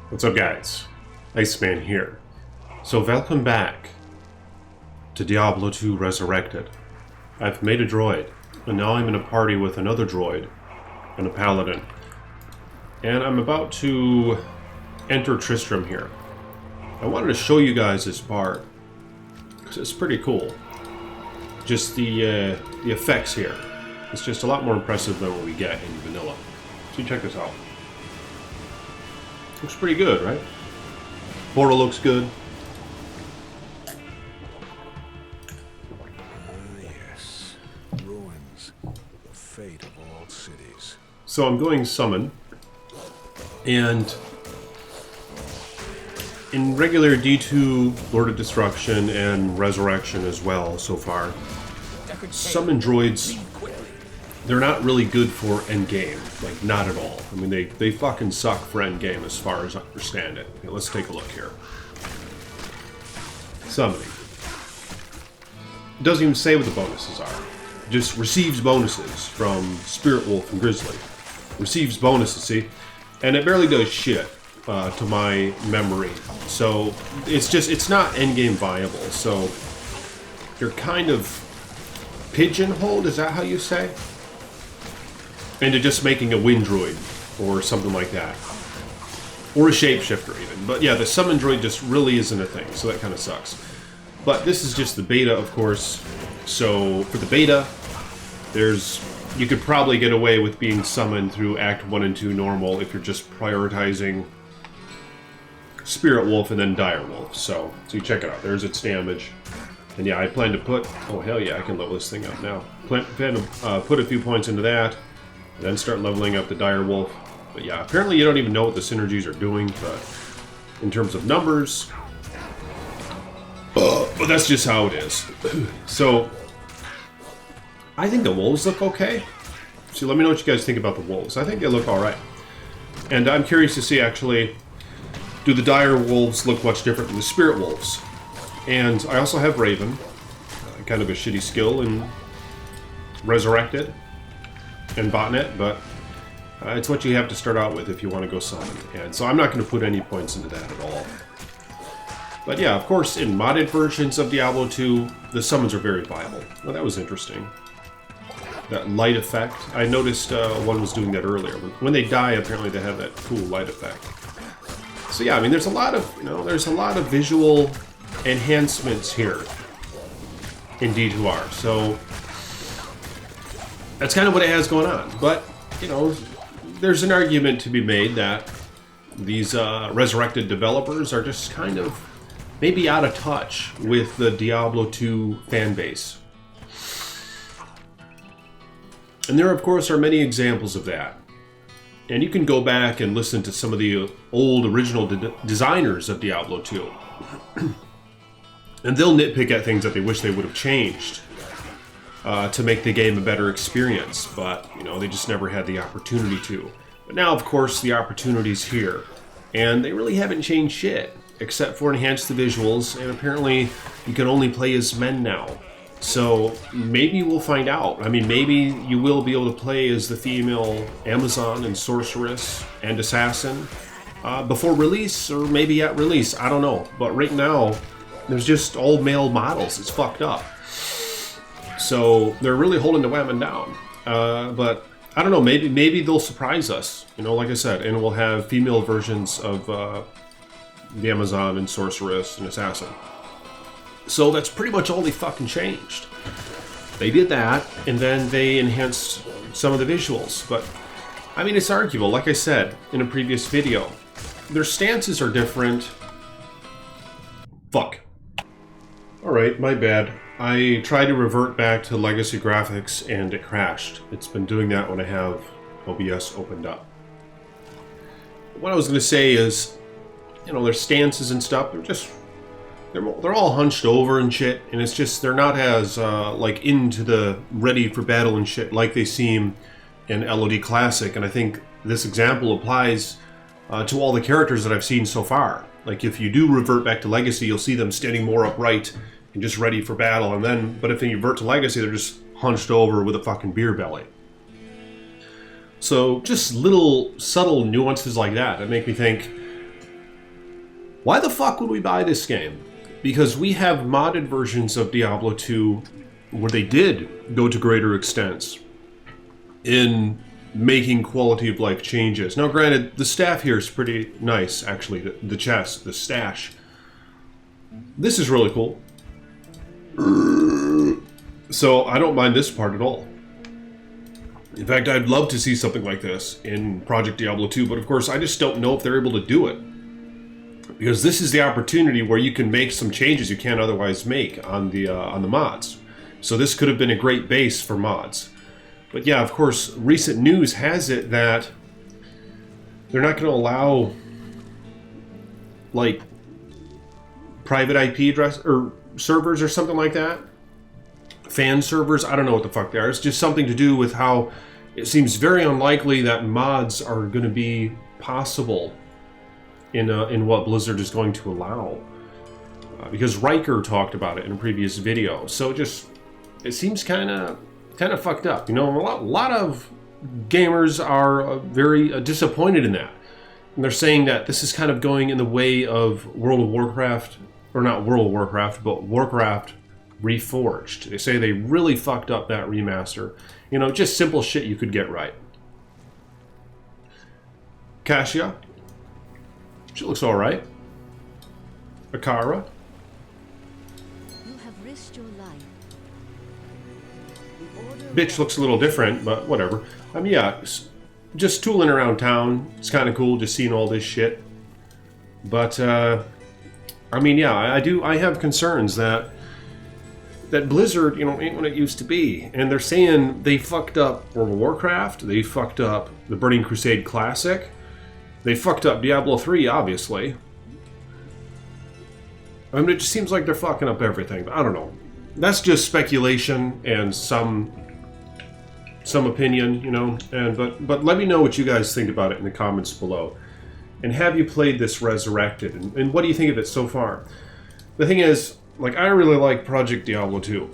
What's up, guys? Iceman here. So welcome back to Diablo 2 Resurrected. I've made a droid, and now I'm in a party with another droid and a paladin. And I'm about to enter Tristram here. I wanted to show you guys this part, because it's pretty cool. Just the effects here. It's just a lot more impressive than what we get in vanilla. So check this out. Looks pretty good, right? Portal looks good. Yes. Ruins. The fate of all cities. So I'm going summon. And in regular D2, Lord of Destruction, and Resurrection as well so far, summon droids, they're not really good for endgame. Like, not at all. I mean, they fucking suck for endgame as far as I understand it. Okay, let's take a look here. Summoning. It doesn't even say what the bonuses are. It just receives bonuses from Spirit Wolf and Grizzly. Receives bonuses, see? And it barely does shit to my memory. So, it's not endgame viable. So, you're kind of pigeonholed, is that how you say? Into just making a wind droid, or something like that. Or a shapeshifter, even. But yeah, the summon droid just really isn't a thing, so that kind of sucks. But this is just the beta, of course. So, for the beta, you could probably get away with being summoned through Act 1 and 2 normal if you're just prioritizing Spirit Wolf and then Dire Wolf. So you check it out. There's its damage. And yeah, I plan to put... Oh, hell yeah, I can level this thing up now. Plan to put a few points into that. And then start leveling up the Dire Wolf. But yeah, apparently you don't even know what the synergies are doing, but in terms of numbers... but that's just how it is. So, I think the wolves look okay. So let me know what you guys think about the wolves. I think they look alright. And I'm curious to see, actually, do the Dire Wolves look much different than the Spirit Wolves? And I also have Raven, kind of a shitty skill in Resurrected and Botnet, but it's what you have to start out with if you want to go summon. And so I'm not going to put any points into that at all. But yeah, of course, in modded versions of Diablo 2, the summons are very viable. Well, that was interesting. That light effect. I noticed one was doing that earlier. When they die, apparently they have that cool light effect. So yeah, I mean, there's a lot of visual enhancements here in D2R. So that's kind of what it has going on. But, you know, there's an argument to be made that these Resurrected developers are just kind of maybe out of touch with the Diablo 2 fan base. And there, of course, are many examples of that. And you can go back and listen to some of the old original designers of Diablo 2. And they'll nitpick at things that they wish they would have changed to make the game a better experience. But, you know, they just never had the opportunity to. But now, of course, the opportunity's here. And they really haven't changed shit, except for enhance the visuals. And apparently, you can only play as men now. So maybe we'll find out. I mean, maybe you will be able to play as the female Amazon and Sorceress and Assassin before release, or maybe at release. I don't know. But right now, there's just all male models. It's fucked up. So they're really holding the women down. But I don't know. Maybe they'll surprise us. You know, like I said, and we'll have female versions of the Amazon and Sorceress and Assassin. So that's pretty much all they fucking changed. They did that, and then they enhanced some of the visuals. But, I mean, it's arguable. Like I said in a previous video, their stances are different. Fuck. Alright, my bad. I tried to revert back to legacy graphics, and it crashed. It's been doing that when I have OBS opened up. What I was going to say is, you know, their stances and stuff, they're all hunched over and shit, and it's just, they're not as, like, into the ready for battle and shit like they seem in LOD Classic, and I think this example applies to all the characters that I've seen so far. Like, if you do revert back to Legacy, you'll see them standing more upright and just ready for battle, and then, but if you revert to Legacy, they're just hunched over with a fucking beer belly. So just little subtle nuances like that make me think, Why the fuck would we buy this game? Because we have modded versions of Diablo 2 where they did go to greater extents in making quality of life changes. Now granted, the staff here is pretty nice, actually. The chest, the stash. This is really cool. So I don't mind this part at all. In fact, I'd love to see something like this in Project Diablo 2, but of course I just don't know if they're able to do it. Because this is the opportunity where you can make some changes you can't otherwise make on the mods. So this could have been a great base for mods. But yeah, of course, recent news has it that they're not going to allow like private IP address or servers or something like that. Fan servers, I don't know what the fuck they are. It's just something to do with how it seems very unlikely that mods are going to be possible in what Blizzard is going to allow. Because Riker talked about it in a previous video. So it seems kind of fucked up. You know, a lot of gamers are very disappointed in that. And they're saying that this is kind of going in the way of World of Warcraft, or not World of Warcraft, but Warcraft Reforged. They say they really fucked up that remaster. You know, just simple shit you could get right. Cassia. She looks alright. Akara. You have risked your life. Bitch looks a little different, but whatever. I mean, yeah, just tooling around town. It's kind of cool just seeing all this shit. But, I mean, yeah, I have concerns that Blizzard, you know, ain't what it used to be. And they're saying they fucked up World of Warcraft. They fucked up the Burning Crusade Classic. They fucked up Diablo 3, obviously. I mean, it just seems like they're fucking up everything. But I don't know. That's just speculation and some opinion, you know. But let me know what you guys think about it in the comments below. And have you played this Resurrected? And what do you think of it so far? The thing is, like, I really like Project Diablo 2.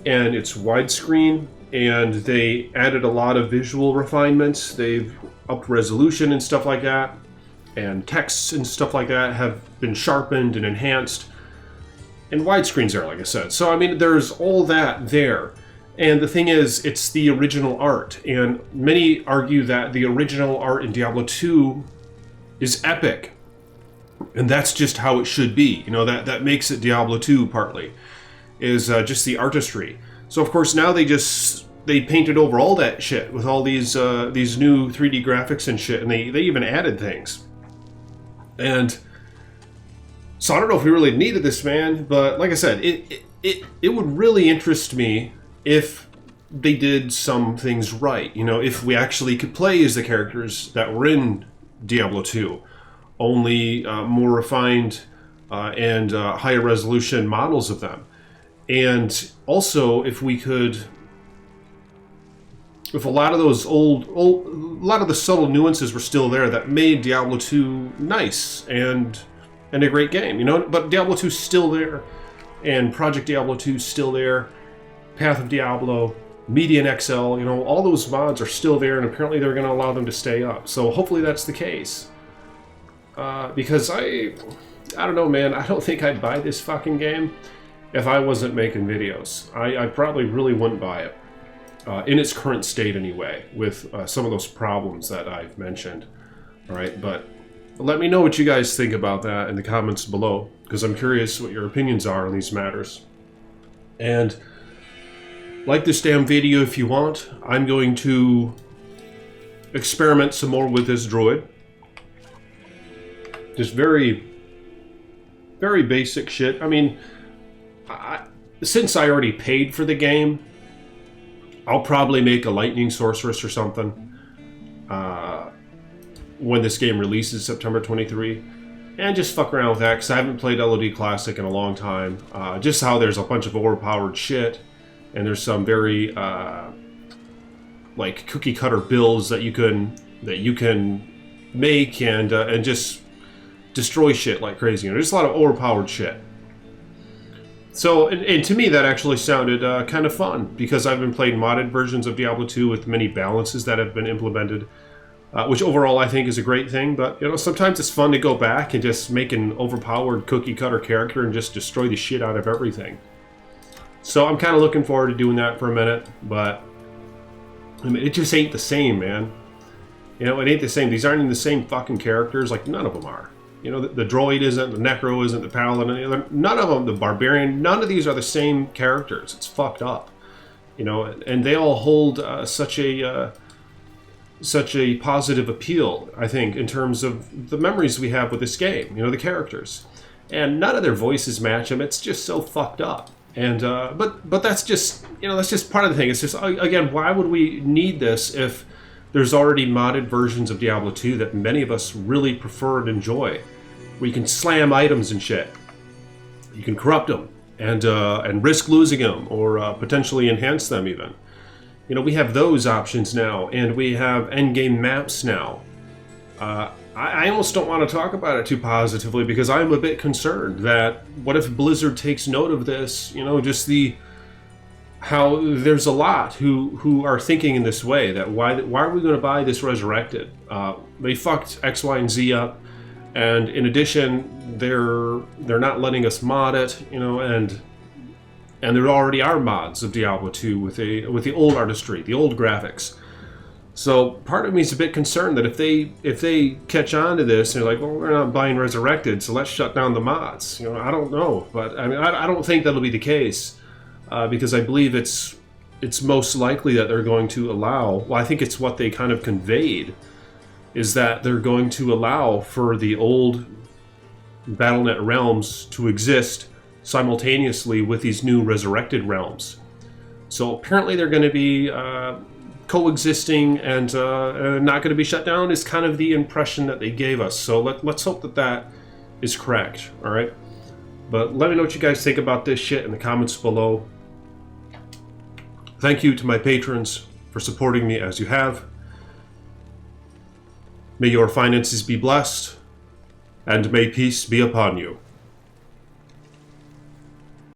And it's widescreen, and they added a lot of visual refinements. They've upped resolution and stuff like that. And texts and stuff like that have been sharpened and enhanced. And widescreen's there, like I said. So, I mean, there's all that there. And the thing is, it's the original art. And many argue that the original art in Diablo 2 is epic. And that's just how it should be. You know, that makes it Diablo 2 partly, is just the artistry. So, of course, now they painted over all that shit with all these new 3D graphics and shit. And they even added things. And so I don't know if we really needed this, man. But like I said, it would really interest me if they did some things right. You know, if we actually could play as the characters that were in Diablo 2. Only more refined and higher resolution models of them. And also, if we could... If a lot of those a lot of the subtle nuances were still there that made Diablo 2 nice and a great game, you know? But Diablo 2 is still there, and Project Diablo 2 is still there, Path of Diablo, Median XL, you know, all those mods are still there, and apparently they're going to allow them to stay up. So hopefully that's the case. Because I don't know, man, I don't think I'd buy this fucking game if I wasn't making videos. I probably really wouldn't buy it. In its current state anyway, with some of those problems that I've mentioned. Alright, but let me know what you guys think about that in the comments below, because I'm curious what your opinions are on these matters. And like this damn video if you want. I'm going to experiment some more with this droid. Just very, very basic shit. I mean, since I already paid for the game, I'll probably make a lightning sorceress or something when this game releases September 23, and just fuck around with that, because I haven't played LOD Classic in a long time. Just how there's a bunch of overpowered shit, and there's some very like cookie cutter builds that you can make and just destroy shit like crazy. You know, there's a lot of overpowered shit. So, and to me, that actually sounded kind of fun, because I've been playing modded versions of Diablo 2 with many balances that have been implemented. which overall I think is a great thing. But sometimes it's fun to go back and just make an overpowered cookie cutter character and just destroy the shit out of everything. So I'm kind of looking forward to doing that for a minute, but I mean, it just ain't the same, man. It ain't the same. These aren't even the same fucking characters. Like, none of them are. The droid isn't, the Necro isn't, the Paladin, none of them, the Barbarian, none of these are the same characters. It's fucked up. And they all hold such a positive appeal, I think, in terms of the memories we have with this game, the characters. And none of their voices match them. It's just so fucked up. And but that's just that's just part of the thing. It's just, again, why would we need this if there's already modded versions of Diablo 2 that many of us really prefer and enjoy, where you can slam items and shit, you can corrupt them and risk losing them, or potentially enhance them even. We have those options now, and we have endgame maps now. I almost don't want to talk about it too positively, because I'm a bit concerned that what if Blizzard takes note of this, just how there's a lot who are thinking in this way, that why are we going to buy this Resurrected? They fucked X, Y, and Z up, and in addition, they're not letting us mod it, and there already are mods of Diablo 2 with the old artistry, the old graphics. So part of me is a bit concerned that if they catch on to this and they're like, well, we're not buying Resurrected, so let's shut down the mods. I don't know, but I mean, I don't think that'll be the case, because I believe it's most likely that they're going to allow. Well, I think it's what they kind of conveyed, is that they're going to allow for the old BattleNet realms to exist simultaneously with these new Resurrected realms. So apparently they're going to be coexisting and not going to be shut down, is kind of the impression that they gave us. So let's hope that is correct, all right? But let me know what you guys think about this shit in the comments below. Thank you to my patrons for supporting me as you have. May your finances be blessed, and may peace be upon you.